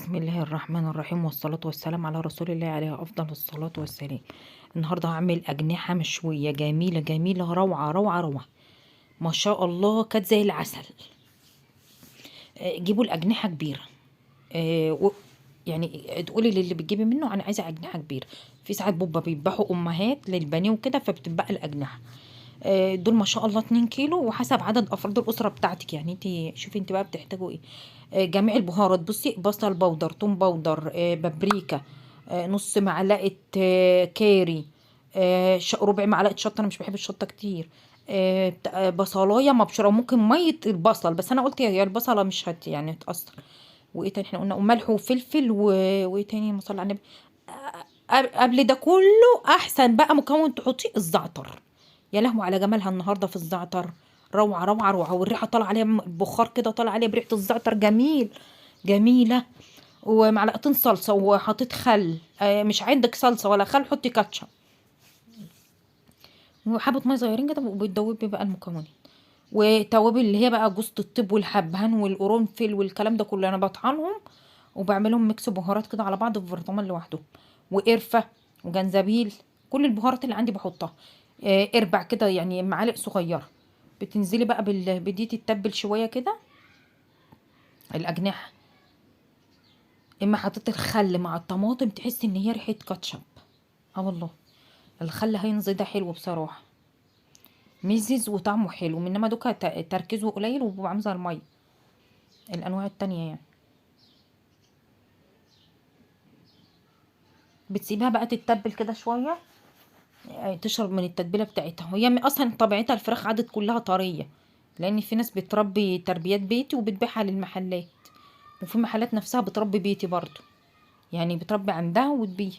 بسم الله الرحمن الرحيم والصلاة والسلام على رسول الله عليه أفضل الصلاة والسلام. النهاردة هعمل أجنحة مشوية جميلة جميلة روعة روعة روعة، ما شاء الله كانت زي العسل. جيبوا الأجنحة كبيرة. يعني تقولي للي بتجيبي منه أنا عايزة أجنحة كبيرة. في ساعات بوبا بيذبحوا أمهات للبني وكده فبتبقى الأجنحة. دول ما شاء الله 2 كيلو وحسب عدد افراد الاسره بتاعتك، يعني انت شوفي انت بقى بتحتاجوا ايه. جميع البهارات، بصي بصل بودر، توم بودر، بابريكا، نص معلقه كاري، ربع معلقه شطه، انا مش بحب الشطه كتير. بصلايه مبشوره، ممكن ميه البصل بس انا قلت يا البصله مش يعني هتاثر. وايه تاني احنا قلنا؟ وملح وفلفل وايه تاني؟ ما صلي على النبي. قبل ده كله احسن بقى مكون تحطيه الزعتر. يا لهوي على جمالها النهارده في الزعتر. روعه روعه روعه، والريحه طالعه عليها بخار كده، طالع عليها بريحه الزعتر جميل. جميله. ومعلقتين صلصه وحطيت خل. مش عندك صلصه ولا خل حطي كاتشب. وحبه ميه صغيرين كده وبتدوبي بقى المكونات. وتوابل اللي هي بقى جوز الطيب والحبهان والقرنفل والكلام ده كله انا بطحنهم وبعملهم ميكس بهارات كده على بعض في برطمان لوحده. وقرفه وجنزبيل. كل البهارات اللي عندي بحطها. اربع كده يعني معالق صغيره. بتنزلي بقى بدي تتبل شويه كده الاجنحه. اما حطيت الخل مع الطماطم تحسي ان هي ريحه كاتشب. اه والله. الخل هينزل ده حلو بصراحه. مزز وطعمه حلو، انما دوكا تركيزه قليل وبيبقى عامل زي الميه. الانواع التانية يعني. بتسيبها بقى تتبل كده شويه. تشرب من التتبيله بتاعتها، وهي اصلا طبيعتها الفراخ عادت كلها طريه. لان في ناس بتربي تربيات بيتي وبتبيعها للمحلات. وفي محلات نفسها بتربي بيتي برضو. يعني بتربي عندها وتبيع.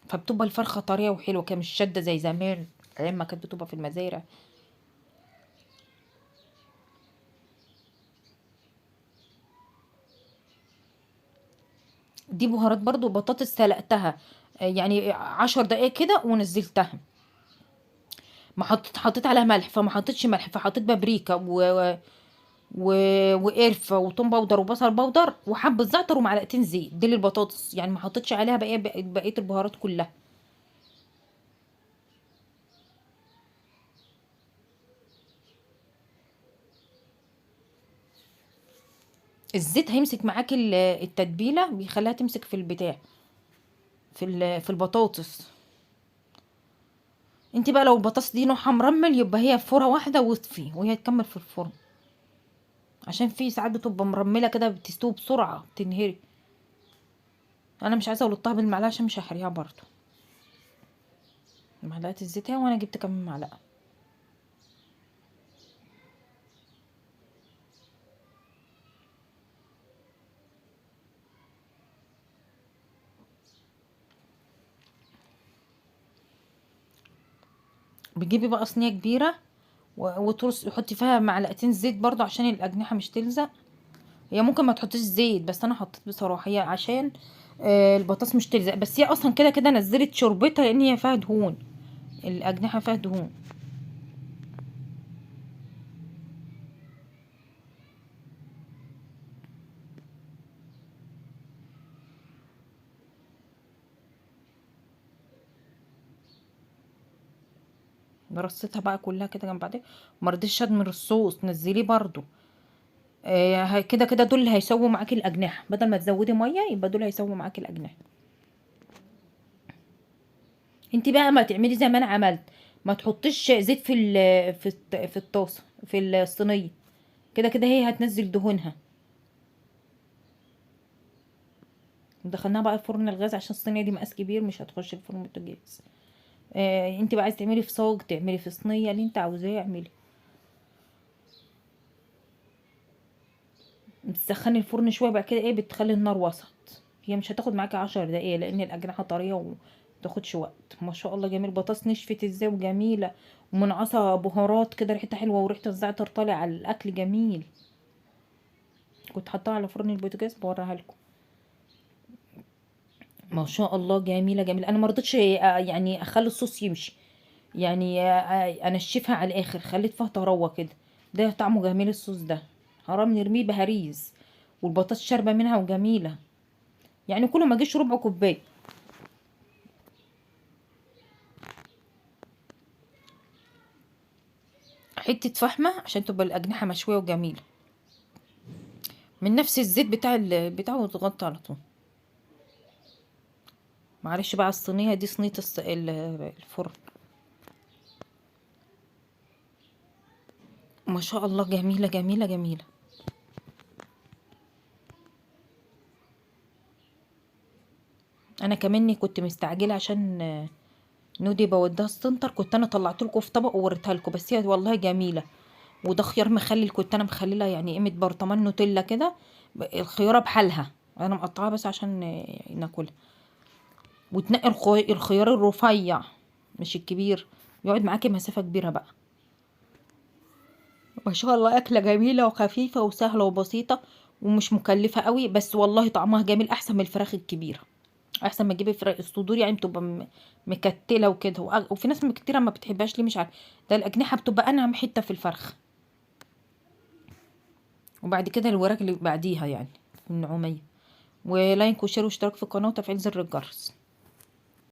فبتبقى الفرخه طريه وحلوه كده، مش شاده زي زمان ايام ما كانت بتبقى في المزارع. دي بهارات برضو. بطاطس سلقتها يعني 10 دقايق كده ونزلتها. ما حطيت عليها ملح فما حطيتش ملح، فحطيت بابريكا و... وقرفه وتوم باودر وبصل باودر وحبه زعتر ومعلقتين زيت. دي للبطاطس يعني، ما حطيتش عليها بقيه البهارات كلها. الزيت هيمسك معاك التتبيله، بيخليها تمسك في البتاع، في البطاطس. انت بقى لو البطاطس دي نوعها مرمل يبقى هي فوره واحده واطفي وهي تكمل في الفرن. عشان في ساعات بتبقى مرمله كده بتستوي بسرعه تنهري. انا مش عايزه اولطها بالمعلقه عشان مش هحريها برضو. معلقه الزيت اهي، وانا جبت كمان معلقه. بتجيبي بقى صينيه كبيره وترص حطي فيها معلقتين زيت برضو عشان الاجنحه مش تلزق. هي ممكن ما تحطيش زيت بس انا حطيت بصراحه، هي عشان البطاطس مش تلزق، بس هي اصلا كده كده نزلت شوربتها لان هي فيها دهون. الاجنحه فيها دهون. رصيتها بقى كلها كده جنب بعضها. وما رضيتش ادمر الصوص، نزليه برضو. كده كده دول اللي هيسووا معاكي الاجنحه، بدل ما تزودي ميه يبقى دول هيسووا معاكي الاجنحه. انت بقى ما تعملي زي ما انا عملت. ما تحطيش زيت في الطاسه في الصينيه. كده كده هي هتنزل دهونها. دخلناها بقى الفرن الغاز عشان الصينيه دي مقاس كبير مش هتخش الفرن البوتاجاز. انت بقى عايزه تعملي في صاج، تعملي في صينيه، اللي انت عاوزاه اعملي. بتسخني الفرن شويه بعد كده بتخلي النار وسط. هي مش هتاخد معاكي 10 دقايق لان الاجنحه طريه ومتاخدش وقت. ما شاء الله جميل. بطاطس نشفت ازاي وجميله. ومنعصه بهارات كده ريحتها حلوه، وريحه الزعتر طالع على الاكل جميل. كنت حاطاها على فرن البوتاجاز بوريها لكم. ما شاء الله جميله جميله. انا ما رضيتش يعني اخلي الصوص يمشي. يعني انشفها على الاخر، خليت فيها طراوه كده. ده طعمه جميل الصوص ده. حرام نرميه بهريز، والبطاطس شاربه منها وجميله، يعني كله ما جيش ربع كوبايه. حته فحمه عشان تبقى الاجنحه مشويه وجميله، من نفس الزيت بتاعه، وتغطي على طول. معلش بقى الصينيه دي صينيه الفرن. ما شاء الله، جميله جميله جميله. انا كمان كنت مستعجله عشان نودي بوديها السنتر، كنت انا طلعت لكم في طبق ووريتها لكم، بس هي والله جميله. وده خيار مخلل، كنت انا مخلله يعني قيمه برطمان نوتيلا كده، الخياره بحالها انا مقطعاها بس عشان ناكلها. وتنقي الخيار الرفيع مش الكبير، يقعد معاكي مسافه كبيره بقى. ما شاء الله، اكله جميله وخفيفه وسهله وبسيطه، ومش مكلفه قوي، بس والله طعمها جميل، احسن من الفراخ الكبيره، احسن ما تجيبي فراخ الصدور، يعني بتبقى مكتله وكده، وفي ناس كتيره ما بتحبهاش ليه مش عارفه. ده الاجنحه بتبقى انعم حته في الفرخ، وبعد كده الوراك اللي بعديها يعني النعوميه. ولايك وشير واشتراك في القناه وتفعيل زر الجرس.